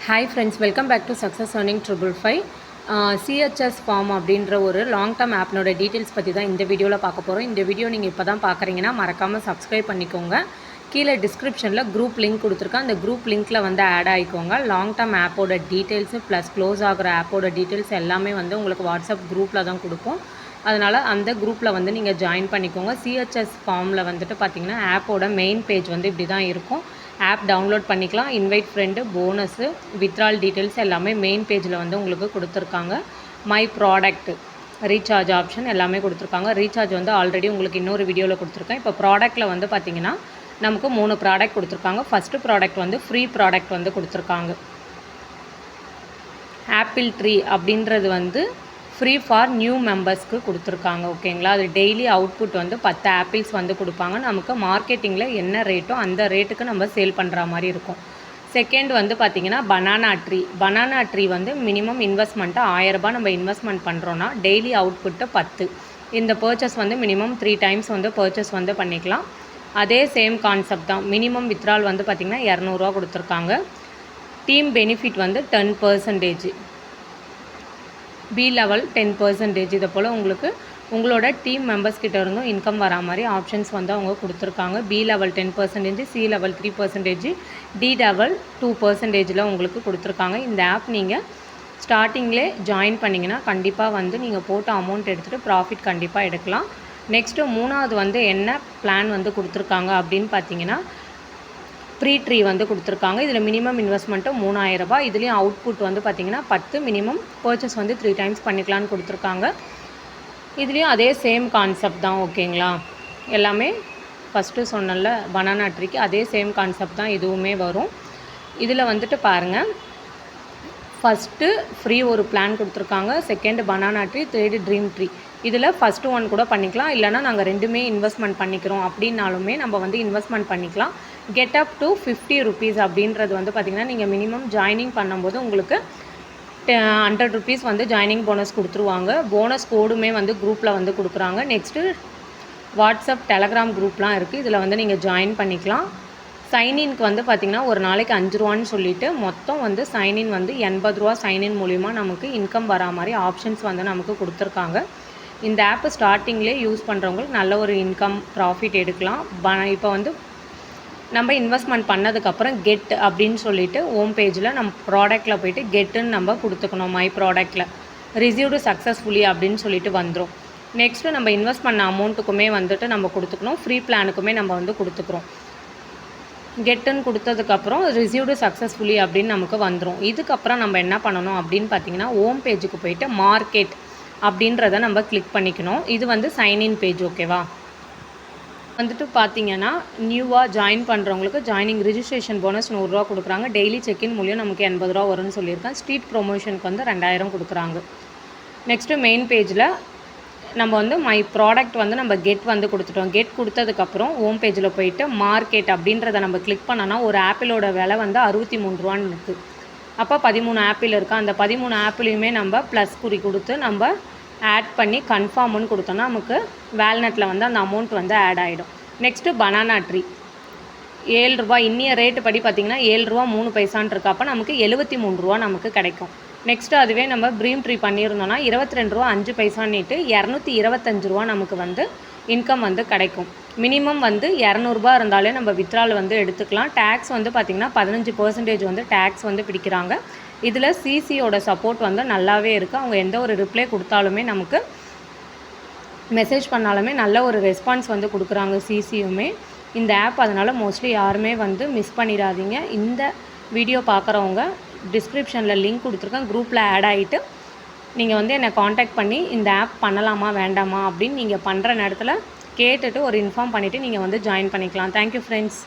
Hi friends, welcome back to Success Earning 555. CHS form அப்படின்ற ஒரு long term ஆப்னோட details பற்றி தான் இந்த வீடியோவில் பார்க்க போகிறோம். இந்த வீடியோ நீங்கள் இப்போ தான் பார்க்குறீங்கன்னா மறக்காமல் சப்ஸ்கிரைப் பண்ணிக்கோங்க. கீழே டிஸ்கிரிப்ஷனில் குரூப் லிங்க் கொடுத்துருக்கேன். அந்த குரூப் லிங்க்கில் வந்து ஆட் ஆகிக்கோங்க. லாங் டேர்ம் ஆப்போட டீட்டெயில்ஸு ப்ளஸ் க்ளோஸ் ஆகிற ஆப்போட டீட்டெயில்ஸ் எல்லாமே வந்து உங்களுக்கு வாட்ஸ்அப் குரூப்பில் தான் கொடுப்போம். அதனால் அந்த குரூப்பில் வந்து நீங்கள் ஜாயின் பண்ணிக்கோங்க. CHS ஃபார்மில் வந்துட்டு பார்த்திங்கன்னா ஆப்போட மெயின் பேஜ் வந்து இப்படி தான் இருக்கும். ஆப் டவுன்லோட் பண்ணிக்கலாம். Invite friend, bonus, withdrawal details எல்லாமே மெயின் பேஜில் வந்து உங்களுக்கு கொடுத்துருக்காங்க. மை ப்ராடக்ட், ரீசார்ஜ் ஆப்ஷன் எல்லாமே கொடுத்துருக்காங்க. ரீசார்ஜ் வந்து ஆல்ரெடி உங்களுக்கு இன்னொரு வீடியோவில் கொடுத்துருக்கேன். இப்போ ப்ராடக்ட்டில் வந்து பார்த்திங்கன்னா நமக்கு 3 ப்ராடக்ட் கொடுத்துருக்காங்க. ஃபஸ்ட்டு ப்ராடக்ட் வந்து ஃப்ரீ ப்ராடக்ட் வந்து கொடுத்துருக்காங்க. ஆப்பிள் ட்ரீ அப்படின்றது வந்து ஃப்ரீ ஃபார் நியூ மெம்பர்ஸ்க்கு கொடுத்துருக்காங்க. ஓகேங்களா, அது டெய்லி அவுட்புட் வந்து 10 ஆப்பிள்ஸ் வந்து கொடுப்பாங்க. நமக்கு மார்க்கெட்டிங்கில் என்ன ரேட்டோ அந்த ரேட்டுக்கு நம்ம சேல் பண்ணுற மாதிரி இருக்கும். செகண்ட் வந்து பார்த்திங்கன்னா பனானா ட்ரீ வந்து மினிமம் இன்வெஸ்ட்மெண்ட்டு 1000 ரூபாய் நம்ம இன்வெஸ்ட்மெண்ட் பண்ணுறோன்னா டெய்லி அவுட்புட்டு 10. இந்த பர்ச்சேஸ் வந்து மினிமம் 3 டைம்ஸ் வந்து பர்ச்சேஸ் வந்து பண்ணிக்கலாம். அதே சேம் கான்செப்ட் தான். மினிமம் வித்ட்ரால் வந்து பார்த்திங்கன்னா 200 ரூபா கொடுத்துருக்காங்க. டீம் பெனிஃபிட் வந்து 10%, பி லெவல் 10%. இதை போல் உங்களுக்கு உங்களோட டீம் மெம்பர்ஸ் கிட்ட இருந்தும் இன்கம் வரா மாதிரி ஆப்ஷன்ஸ் வந்து அவங்க கொடுத்துருக்காங்க. B level 10%, C level 3%, D level 2%ல் உங்களுக்கு கொடுத்துருக்காங்க. இந்த ஆப் நீங்கள் ஸ்டார்டிங்லே ஜாயின் பண்ணிங்கன்னா கண்டிப்பாக வந்து நீங்கள் போட்ட அமௌண்ட் எடுத்துகிட்டு ப்ராஃபிட் கண்டிப்பாக எடுக்கலாம். நெக்ஸ்ட்டு 3வது வந்து என்ன பிளான் வந்து கொடுத்துருக்காங்க அப்படின்னு பார்த்தீங்கன்னா ப்ரீ ட்ரீ வந்து கொடுத்துருக்காங்க. இதில் மினிமம் இன்வெஸ்ட்மெண்ட்டு 3000 ரூபாய். இதுலேயும் அவுட்புட் வந்து பார்த்திங்கன்னா 10, மினிமம் பர்ச்சேஸ் வந்து 3 டைம்ஸ் பண்ணிக்கலான்னு கொடுத்துருக்காங்க. இதுலேயும் அதே சேம் கான்செப்ட் தான். ஓகேங்களா, எல்லாமே ஃபஸ்ட்டு சொன்னல பனானா ட்ரீக்கு அதே சேம் கான்செப்ட் தான் இதுவுமே வரும். இதில் வந்துட்டு பாருங்கள், ஃபஸ்ட்டு ஃப்ரீ ஒரு பிளான் கொடுத்துருக்காங்க. Second banana tree, third dream tree. இதில் ஃபஸ்ட்டு ஒன் கூட பண்ணிக்கலாம். இல்லைனா நாங்கள் ரெண்டுமே இன்வெஸ்ட்மெண்ட் பண்ணிக்கிறோம் அப்படின்னாலுமே நம்ம வந்து இன்வெஸ்ட்மெண்ட் பண்ணிக்கலாம். கெட் அப் டு 50 rupees அப்படின்றது வந்து பார்த்திங்கன்னா நீங்கள் மினிமம் ஜாயினிங் பண்ணும்போது உங்களுக்கு 100 rupees வந்து ஜாயினிங் போனஸ் கொடுத்துருவாங்க. போனஸ் கோடுமே வந்து குரூப்பில் வந்து கொடுக்குறாங்க. நெக்ஸ்ட்டு வாட்ஸ்அப், டெலகிராம் குரூப்லாம் இருக்குது. இதில் வந்து நீங்கள் ஜாயின் பண்ணிக்கலாம். சைன்இன்க்கு வந்து பார்த்திங்கன்னா ஒரு நாளைக்கு 5 ரூபான்னு சொல்லிவிட்டு மொத்தம் வந்து சைன்இன் வந்து 80 ரூபா சைன்இன் மூலிமா நமக்கு இன்கம் வரா மாதிரி ஆப்ஷன்ஸ் வந்து நமக்கு கொடுத்துருக்காங்க. இந்த ஆப்பு ஸ்டார்டிங்லேயே யூஸ் பண்ணுறவங்களுக்கு நல்ல ஒரு இன்கம் ப்ராஃபிட் எடுக்கலாம். இப்போ வந்து நம்ம இன்வெஸ்ட்மெண்ட் பண்ணதுக்கப்புறம் கெட் அப்படின்னு சொல்லிவிட்டு ஹோம் பேஜில் நம்ம ப்ராடக்ட்டில் போய்ட்டு கெட்டுன்னு நம்ம கொடுத்துக்கணும். மை ப்ராடக்ட்டில் ரிசீவ்டு சக்ஸஸ்ஃபுல்லி அப்படின்னு சொல்லிட்டு வந்துடும். நெக்ஸ்ட்டு நம்ம இன்வெஸ்ட் பண்ண அமௌண்ட்டுக்குமே வந்துட்டு நம்ம கொடுத்துக்கணும். ஃப்ரீ பிளானுக்குமே நம்ம வந்து கொடுத்துக்குறோம். கெட்டுன்னு கொடுத்ததுக்கப்புறம் ரிசீவ்டு சக்ஸஸ்ஃபுல்லி அப்படின்னு நமக்கு வந்துடும். இதுக்கப்புறம் நம்ம என்ன பண்ணணும் அப்படின்னு பார்த்தீங்கன்னா ஹோம் பேஜுக்கு போய்ட்டு மார்க்கெட் அப்படின்றத நம்ம கிளிக் பண்ணிக்கணும். இது வந்து சைன்இன் பேஜ். ஓகேவா, வந்துட்டு பார்த்தீங்கன்னா நியூவாக ஜாயின் பண்ணுறவங்களுக்கு ஜாயினிங் ரிஜிஸ்ட்ரேஷன் போனஸ் 100 ரூபா கொடுக்குறாங்க. டெய்லி செக்இன் மூலியம் நமக்கு 80 ரூபா வரும்னு சொல்லியிருக்கேன். ஸ்ட்ரீட் ப்ரொமோஷனுக்கு வந்து 2000 கொடுக்குறாங்க. நெக்ஸ்ட்டு மெயின் பேஜில் நம்ம வந்து மை ப்ராடக்ட் வந்து நம்ம கெட் வந்து கொடுத்துட்டோம். கெட் கொடுத்ததுக்கப்புறம் ஹோம் பேஜில் போயிட்டு மார்க்கெட் அப்படின்றத நம்ம கிளிக் பண்ணோன்னா ஒரு ஆப்பிளோட விலை வந்து 63 ரூபான்னு இருக்குது. அப்போ 13 ஆப்பிள் இருக்குது. அந்த 13 ஆப்பிளையுமே நம்ம ப்ளஸ் குறி கொடுத்து நம்ம ஆட் பண்ணி கன்ஃபார்ம்னு கொடுத்தோன்னா நமக்கு வேல்நட்டில் வந்து அந்த அமௌண்ட் வந்து ஆட் ஆகிடும். நெக்ஸ்ட்டு பனானா ட்ரீ 7 ரூபா. இன்னிய ரேட்டு படி பார்த்திங்கன்னா 7 ரூபா 3 பைசான்னு இருக்குது. அப்போ நமக்கு 73 ரூபா நமக்கு கிடைக்கும். நெக்ஸ்ட்டு அதுவே நம்ம ட்ரீம் ட்ரீ பண்ணியிருந்தோன்னா 22 ரூபா 5 பைசான்னிட்டு 225 ரூபா நமக்கு வந்து இன்கம் வந்து கிடைக்கும். மினிமம் வந்து 200 ரூபா இருந்தாலே நம்ம வித்ட்ரால் வந்து எடுத்துக்கலாம். டேக்ஸ் வந்து பார்த்திங்கன்னா 15% வந்து டேக்ஸ் வந்து பிடிக்கிறாங்க. இதில் சிசியோட சப்போர்ட் வந்து நல்லாவே இருக்குது. அவங்க எந்த ஒரு ரிப்ளை கொடுத்தாலுமே நமக்கு மெசேஜ் பண்ணாலுமே நல்ல ஒரு ரெஸ்பான்ஸ் வந்து கொடுக்குறாங்க சிசியுமே. இந்த ஆப் அதனால் மோஸ்ட்லி யாருமே வந்து மிஸ் பண்ணிடாதீங்க. இந்த வீடியோ பார்க்குறவங்க டிஸ்கிரிப்ஷனில் லிங்க் கொடுத்துருக்கேன். குரூப்பில் ஆட் ஆகிட்டு நீங்கள் வந்து என்னை காண்டாக்ட் பண்ணி இந்த ஆப் பண்ணலாமா வேண்டாமா அப்படின்னு நீங்கள் பண்ணுற நேரத்தில் கேட்டுட்டு ஒரு இன்ஃபார்ம் பண்ணிவிட்டு நீங்கள் வந்து ஜாயின் பண்ணிக்கலாம். Thank you friends.